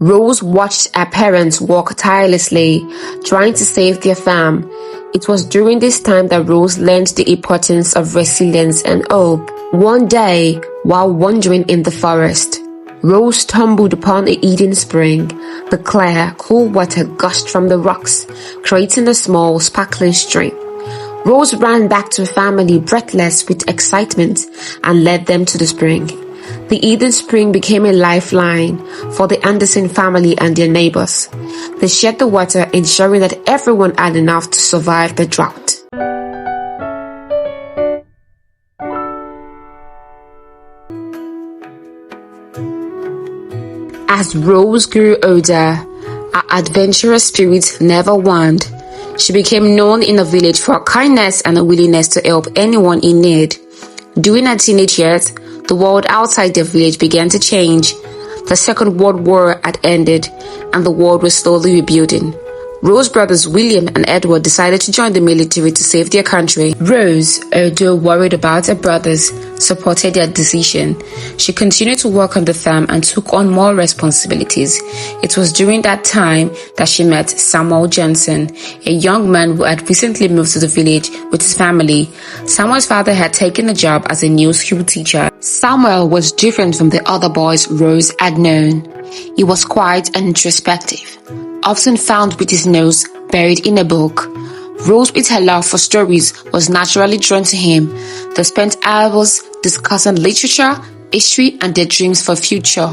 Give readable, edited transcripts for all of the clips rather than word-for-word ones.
Rose watched her parents work tirelessly, trying to save their farm. It was during this time that Rose learned the importance of resilience and hope. One day, while wandering in the forest, Rose stumbled upon a hidden spring. The clear, cool water gushed from the rocks, creating a small, sparkling stream. Rose ran back to her family breathless with excitement and led them to the spring. The hidden spring became a lifeline for the Anderson family and their neighbors. They shared the water, ensuring that everyone had enough to survive the drought. As Rose grew older, her adventurous spirit never waned. She became known in the village for her kindness and a willingness to help anyone in need. During her teenage years, the world outside their village began to change. The Second World War had ended, and the world was slowly rebuilding. Rose's brothers William and Edward decided to join the military to save their country. Rose, although worried about her brothers, supported their decision. She continued to work on the farm and took on more responsibilities. It was during that time that she met Samuel Johnson, a young man who had recently moved to the village with his family. Samuel's father had taken a job as a new school teacher. Samuel was different from the other boys Rose had known. He was quiet and introspective, often found with his nose buried in a book. Rose, with her love for stories, was naturally drawn to him. They spent hours discussing literature, history, and their dreams for the future.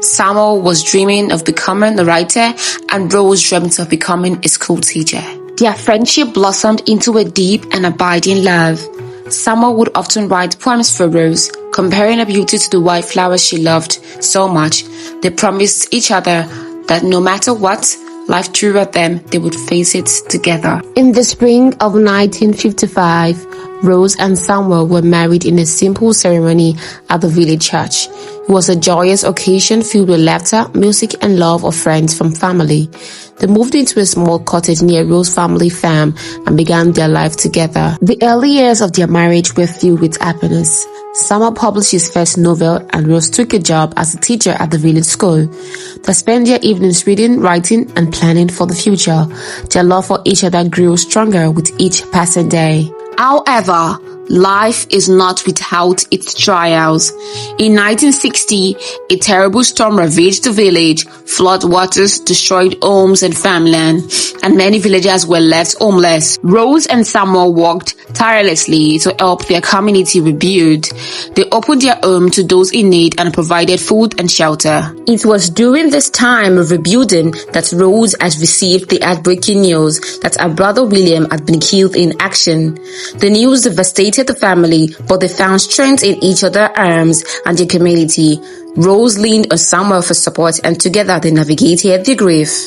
Samuel was dreaming of becoming a writer, and Rose dreamt of becoming a school teacher. Their friendship blossomed into a deep and abiding love. Samuel would often write poems for Rose, comparing her beauty to the white flowers she loved so much. They promised each other that no matter what life threw at them, they would face it together. In the spring of 1955, Rose and Samuel were married in a simple ceremony at the village church. It was a joyous occasion filled with laughter, music, and love of friends from family. They moved into a small cottage near Rose's family farm and began their life together. The early years of their marriage were filled with happiness. Samuel published his first novel, and Rose took a job as a teacher at the village school. They spent their evenings reading, writing, and planning for the future. Their love for each other grew stronger with each passing day. However, life is not without its trials. In 1960, a terrible storm ravaged the village. Flood waters destroyed homes and farmland, and many villagers were left homeless. Rose and Samuel worked tirelessly to help their community rebuild. They opened their home to those in need and provided food and shelter. It was during this time of rebuilding that Rose had received the heartbreaking news that her brother William had been killed in action. The news devastated the family, but they found strength in each other's arms and their community. Rose leaned on Samuel for support, and together they navigated their grief.